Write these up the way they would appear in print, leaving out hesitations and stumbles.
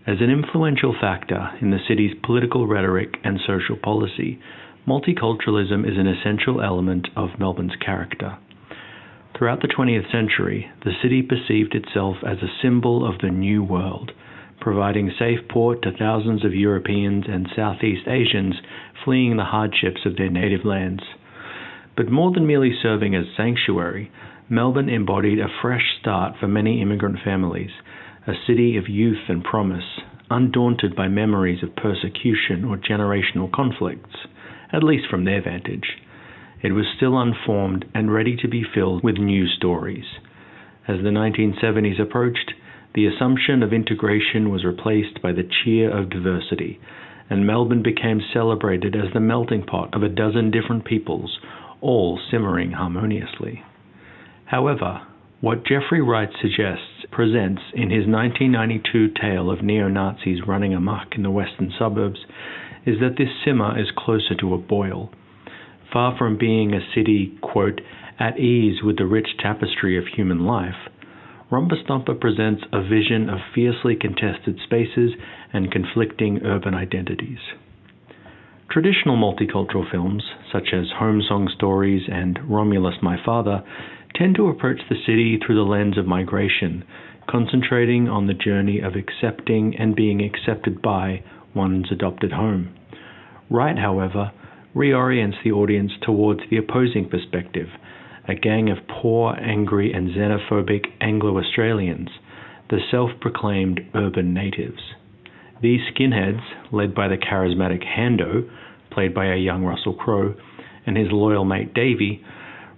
As an influential factor in the city's political rhetoric and social policy, multiculturalism is an essential element of Melbourne's character. Throughout the 20th century, the city perceived itself as a symbol of the New World, providing safe port to thousands of Europeans and Southeast Asians fleeing the hardships of their native lands. But more than merely serving as sanctuary, Melbourne embodied a fresh start for many immigrant families, a city of youth and promise, undaunted by memories of persecution or generational conflicts, at least from their vantage. It was still unformed and ready to be filled with new stories. As the 1970s approached, the assumption of integration was replaced by the cheer of diversity, and Melbourne became celebrated as the melting pot of a dozen different peoples, all simmering harmoniously. However, what Jeffrey Wright presents in his 1992 tale of neo-Nazis running amok in the western suburbs is that this simmer is closer to a boil. Far from being a city, quote, at ease with the rich tapestry of human life, Romper Stomper presents a vision of fiercely contested spaces and conflicting urban identities. Traditional multicultural films, such as Home Song Stories and Romulus My Father, tend to approach the city through the lens of migration, concentrating on the journey of accepting and being accepted by one's adopted home. Wright, however, reorients the audience towards the opposing perspective, a gang of poor, angry, and xenophobic Anglo-Australians, the self-proclaimed urban natives. These skinheads, led by the charismatic Hando, played by a young Russell Crowe, and his loyal mate Davey,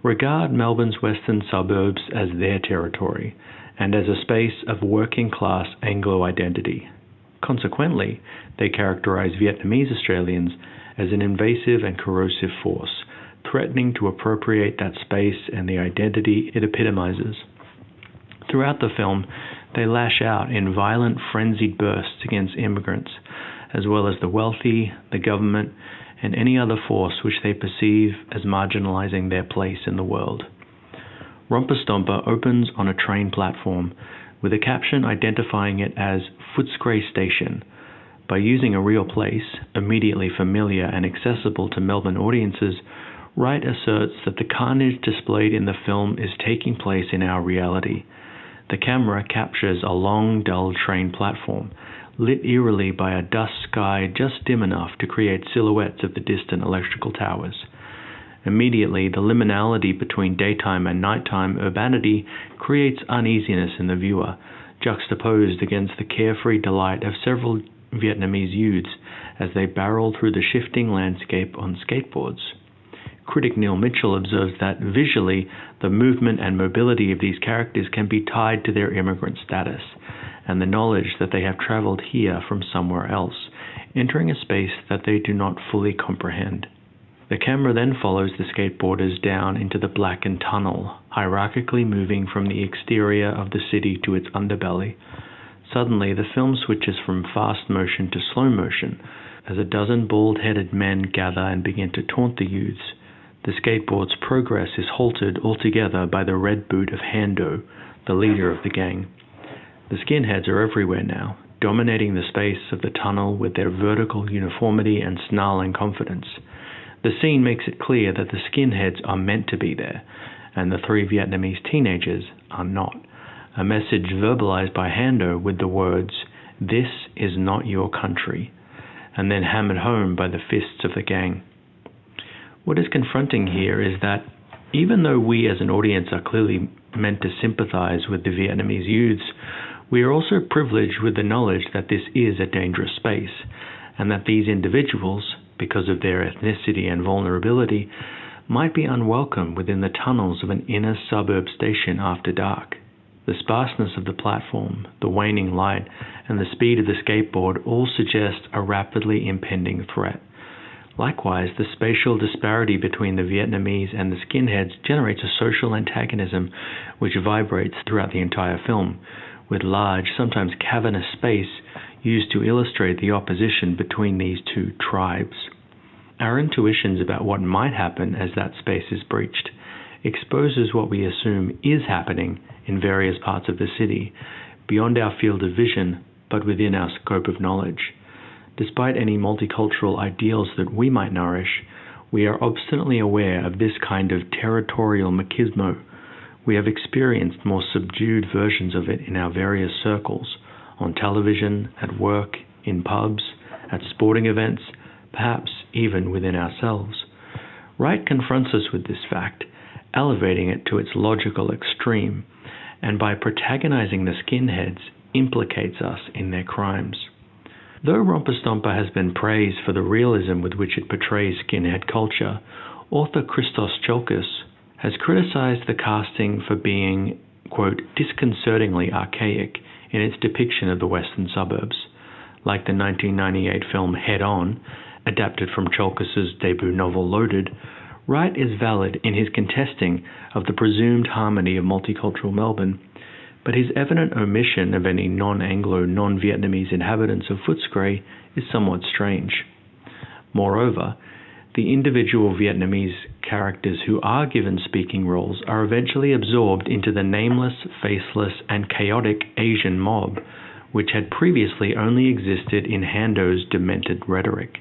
regard Melbourne's western suburbs as their territory, and as a space of working-class Anglo-identity. Consequently, they characterize Vietnamese Australians as an invasive and corrosive force, threatening to appropriate that space and the identity it epitomizes. Throughout the film, they lash out in violent, frenzied bursts against immigrants, as well as the wealthy, the government, and any other force which they perceive as marginalizing their place in the world. Romper Stomper opens on a train platform, with a caption identifying it as Footscray Station. By using a real place, immediately familiar and accessible to Melbourne audiences, Wright asserts that the carnage displayed in the film is taking place in our reality. The camera captures a long, dull train platform, lit eerily by a dust sky just dim enough to create silhouettes of the distant electrical towers. Immediately, the liminality between daytime and nighttime urbanity creates uneasiness in the viewer, juxtaposed against the carefree delight of several Vietnamese youths as they barrel through the shifting landscape on skateboards. Critic Neil Mitchell observes that visually, the movement and mobility of these characters can be tied to their immigrant status, and the knowledge that they have traveled here from somewhere else, entering a space that they do not fully comprehend. The camera then follows the skateboarders down into the blackened tunnel, hierarchically moving from the exterior of the city to its underbelly. Suddenly, the film switches from fast motion to slow motion, as a dozen bald-headed men gather and begin to taunt the youths. The skateboard's progress is halted altogether by the red boot of Hando, the leader of the gang. The skinheads are everywhere now, dominating the space of the tunnel with their vertical uniformity and snarling confidence. The scene makes it clear that the skinheads are meant to be there, and the three Vietnamese teenagers are not. A message verbalized by Hando with the words, "This is not your country," and then hammered home by the fists of the gang. What is confronting here is that even though we as an audience are clearly meant to sympathize with the Vietnamese youths, we are also privileged with the knowledge that this is a dangerous space, and that these individuals, because of their ethnicity and vulnerability, might be unwelcome within the tunnels of an inner suburb station after dark. The sparseness of the platform, the waning light, and the speed of the skateboard all suggest a rapidly impending threat. Likewise, the spatial disparity between the Vietnamese and the skinheads generates a social antagonism which vibrates throughout the entire film, with large, sometimes cavernous space used to illustrate the opposition between these two tribes. Our intuitions about what might happen as that space is breached exposes what we assume is happening in various parts of the city, beyond our field of vision, but within our scope of knowledge. Despite any multicultural ideals that we might nourish, we are obstinately aware of this kind of territorial machismo. We have experienced more subdued versions of it in our various circles, on television, at work, in pubs, at sporting events, perhaps even within ourselves. Wright confronts us with this fact, elevating it to its logical extreme, and by protagonizing the skinheads, implicates us in their crimes. Though Romper Stomper has been praised for the realism with which it portrays skinhead culture, author Christos Tsiolkas has criticized the casting for being, quote, disconcertingly archaic in its depiction of the western suburbs. Like the 1998 film Head On, adapted from Tsiolkas' debut novel Loaded, Wright is valid in his contesting of the presumed harmony of multicultural Melbourne, but his evident omission of any non-Anglo, non-Vietnamese inhabitants of Footscray is somewhat strange. Moreover, the individual Vietnamese characters who are given speaking roles are eventually absorbed into the nameless, faceless, and chaotic Asian mob, which had previously only existed in Hando's demented rhetoric.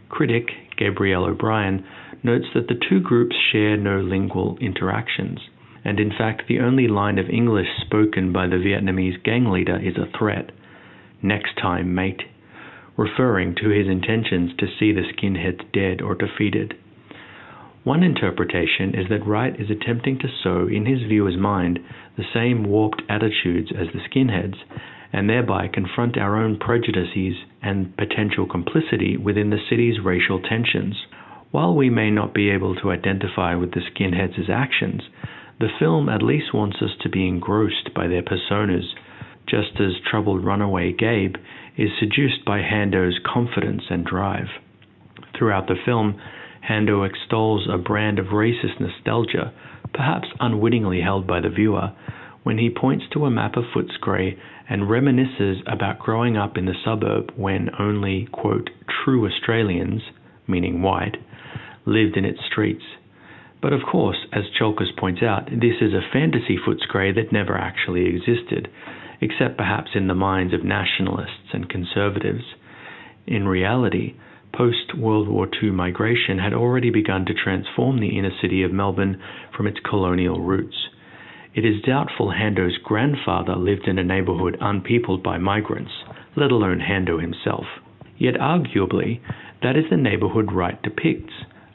Critic Gabrielle O'Brien notes that the two groups share no lingual interactions, and in fact the only line of English spoken by the Vietnamese gang leader is a threat, "Next time, mate," referring to his intentions to see the skinheads dead or defeated. One interpretation is that Wright is attempting to sow in his viewer's mind the same warped attitudes as the skinheads, and thereby confront our own prejudices and potential complicity within the city's racial tensions. While we may not be able to identify with the skinheads' actions, the film at least wants us to be engrossed by their personas, just as troubled runaway Gabe is seduced by Hando's confidence and drive. Throughout the film, Hando extols a brand of racist nostalgia, perhaps unwittingly held by the viewer, when he points to a map of Footscray and reminisces about growing up in the suburb when only, quote, true Australians, meaning white, lived in its streets. But of course, as Tsiolkas points out, this is a fantasy Footscray that never actually existed, except perhaps in the minds of nationalists and conservatives. In reality, post-World War II migration had already begun to transform the inner city of Melbourne from its colonial roots. It is doubtful Hando's grandfather lived in a neighbourhood unpeopled by migrants, let alone Hando himself. Yet arguably, that is the neighbourhood Wright depicts,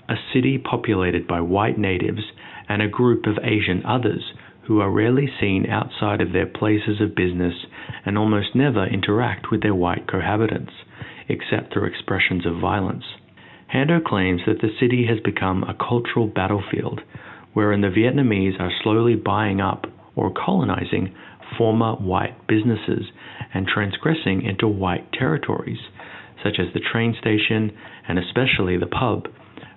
a city populated by white natives and a group of Asian others who are rarely seen outside of their places of business and almost never interact with their white cohabitants, except through expressions of violence. Hando claims that the city has become a cultural battlefield, wherein the Vietnamese are slowly buying up or colonizing former white businesses and transgressing into white territories, such as the train station and especially the pub,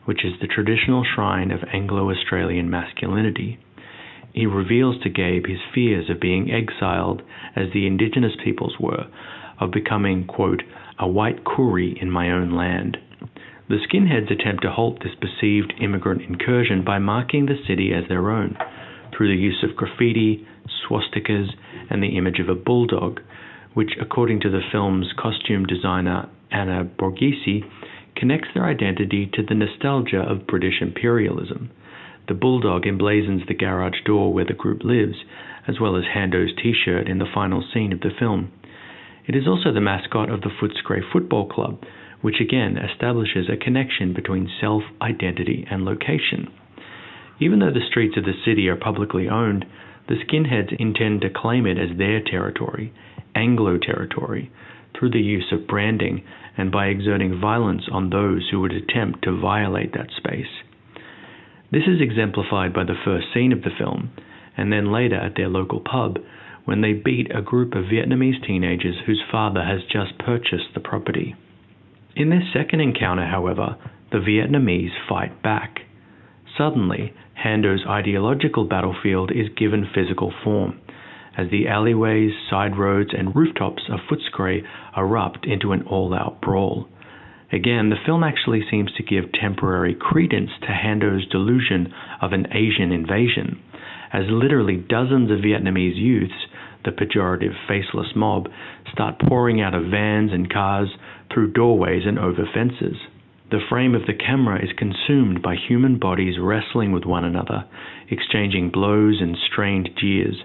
which is the traditional shrine of Anglo-Australian masculinity. He reveals to Gabe his fears of being exiled as the indigenous peoples were, of becoming, quote, a white Koori in my own land. The skinheads attempt to halt this perceived immigrant incursion by marking the city as their own, through the use of graffiti, swastikas, and the image of a bulldog, which, according to the film's costume designer Anna Borghese, connects their identity to the nostalgia of British imperialism. The bulldog emblazons the garage door where the group lives, as well as Hando's t-shirt in the final scene of the film. It is also the mascot of the Footscray Football Club, which again establishes a connection between self-identity and location. Even though the streets of the city are publicly owned, the skinheads intend to claim it as their territory, Anglo territory, through the use of branding and by exerting violence on those who would attempt to violate that space. This is exemplified by the first scene of the film, and then later at their local pub, when they beat a group of Vietnamese teenagers whose father has just purchased the property. In this second encounter, however, the Vietnamese fight back. Suddenly, Hando's ideological battlefield is given physical form, as the alleyways, side roads, and rooftops of Footscray erupt into an all-out brawl. Again, the film actually seems to give temporary credence to Hando's delusion of an Asian invasion, as literally dozens of Vietnamese youths the pejorative faceless mob, start pouring out of vans and cars, through doorways and over fences. The frame of the camera is consumed by human bodies wrestling with one another, exchanging blows and strained jeers.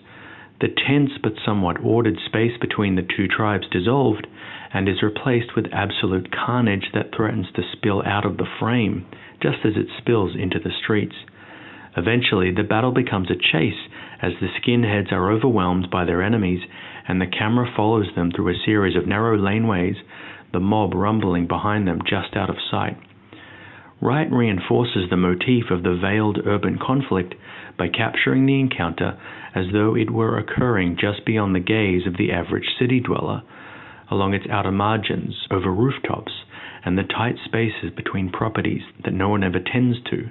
The tense but somewhat ordered space between the two tribes dissolved and is replaced with absolute carnage that threatens to spill out of the frame, just as it spills into the streets. Eventually, the battle becomes a chase as the skinheads are overwhelmed by their enemies and the camera follows them through a series of narrow laneways, the mob rumbling behind them just out of sight. Wright reinforces the motif of the veiled urban conflict by capturing the encounter as though it were occurring just beyond the gaze of the average city dweller, along its outer margins, over rooftops, and the tight spaces between properties that no one ever tends to.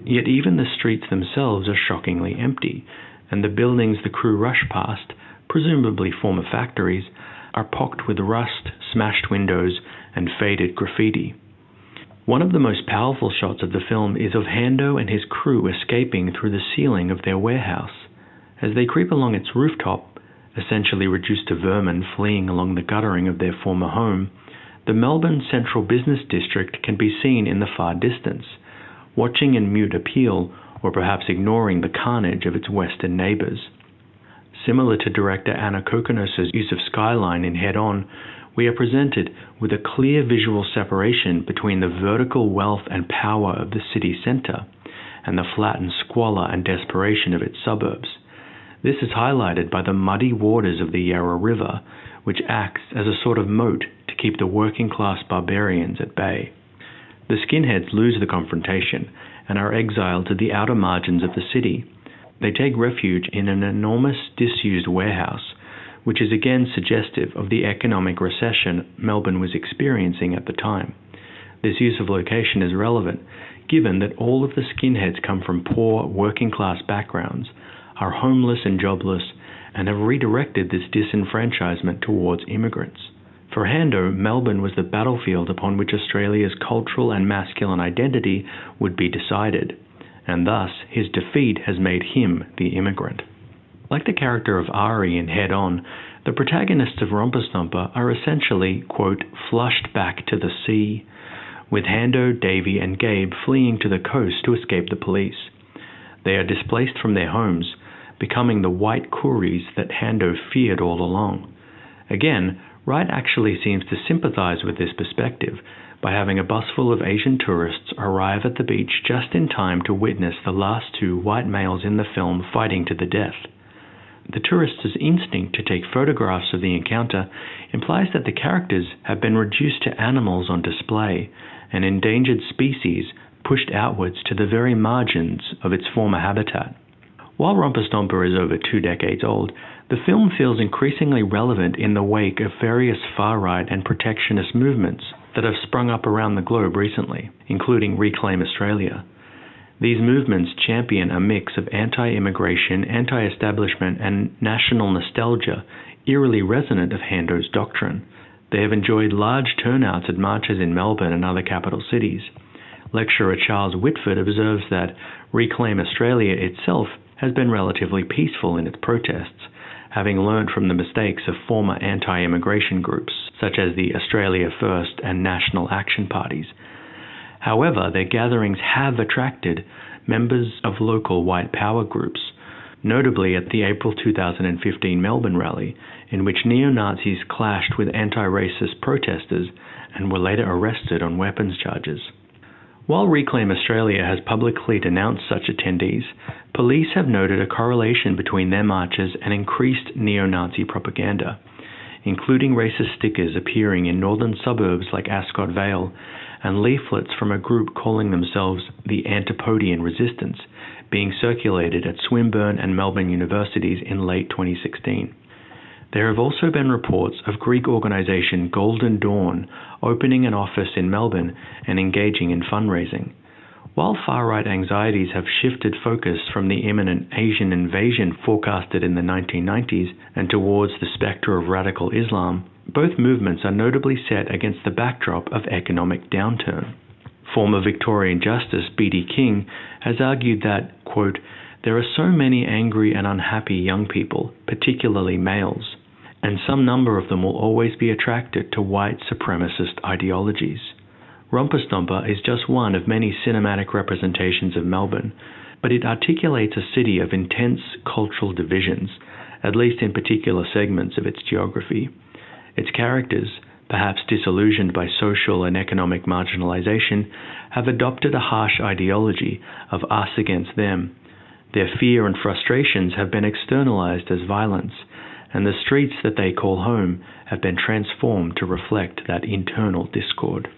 Yet even the streets themselves are shockingly empty, and the buildings the crew rush past, presumably former factories, are pocked with rust, smashed windows, and faded graffiti. One of the most powerful shots of the film is of Hando and his crew escaping through the ceiling of their warehouse. As they creep along its rooftop, essentially reduced to vermin fleeing along the guttering of their former home, the Melbourne Central Business District can be seen in the far distance, watching in mute appeal or perhaps ignoring the carnage of its western neighbours. Similar to director Anna Kokonos' use of skyline in Head On, we are presented with a clear visual separation between the vertical wealth and power of the city centre and the flattened squalor and desperation of its suburbs. This is highlighted by the muddy waters of the Yarra River, which acts as a sort of moat to keep the working-class barbarians at bay. The skinheads lose the confrontation and are exiled to the outer margins of the city. They take refuge in an enormous disused warehouse, which is again suggestive of the economic recession Melbourne was experiencing at the time. This use of location is relevant, given that all of the skinheads come from poor, working-class backgrounds, are homeless and jobless, and have redirected this disenfranchisement towards immigrants. For Hando, Melbourne was the battlefield upon which Australia's cultural and masculine identity would be decided, and thus his defeat has made him the immigrant. Like the character of Ari in Head On, the protagonists of Romper Stomper are essentially, quote, flushed back to the sea, with Hando, Davey, and Gabe fleeing to the coast to escape the police. They are displaced from their homes, becoming the white Kooris that Hando feared all along. Again, Wright actually seems to sympathize with this perspective by having a bus full of Asian tourists arrive at the beach just in time to witness the last two white males in the film fighting to the death. The tourists' instinct to take photographs of the encounter implies that the characters have been reduced to animals on display, an endangered species pushed outwards to the very margins of its former habitat. While Romper Stomper is over 2 decades old, the film feels increasingly relevant in the wake of various far-right and protectionist movements that have sprung up around the globe recently, including Reclaim Australia. These movements champion a mix of anti-immigration, anti-establishment, and national nostalgia, eerily resonant of Hando's doctrine. They have enjoyed large turnouts at marches in Melbourne and other capital cities. Lecturer Charles Whitford observes that Reclaim Australia itself has been relatively peaceful in its protests, having learned from the mistakes of former anti-immigration groups, such as the Australia First and National Action parties. However, their gatherings have attracted members of local white power groups, notably at the April 2015 Melbourne rally, in which neo-Nazis clashed with anti-racist protesters and were later arrested on weapons charges. While Reclaim Australia has publicly denounced such attendees, police have noted a correlation between their marches and increased neo-Nazi propaganda, including racist stickers appearing in northern suburbs like Ascot Vale, and leaflets from a group calling themselves the Antipodean Resistance being circulated at Swinburne and Melbourne universities in late 2016. There have also been reports of Greek organisation Golden Dawn opening an office in Melbourne and engaging in fundraising. While far-right anxieties have shifted focus from the imminent Asian invasion forecasted in the 1990s and towards the spectre of radical Islam, both movements are notably set against the backdrop of economic downturn. Former Victorian Justice B.D. King has argued that, quote, There are so many angry and unhappy young people, particularly males, and some number of them will always be attracted to white supremacist ideologies. Romper Stomper is just one of many cinematic representations of Melbourne, but it articulates a city of intense cultural divisions, at least in particular segments of its geography. Its characters, perhaps disillusioned by social and economic marginalization, have adopted a harsh ideology of us against them. Their fear and frustrations have been externalized as violence, and the streets that they call home have been transformed to reflect that internal discord.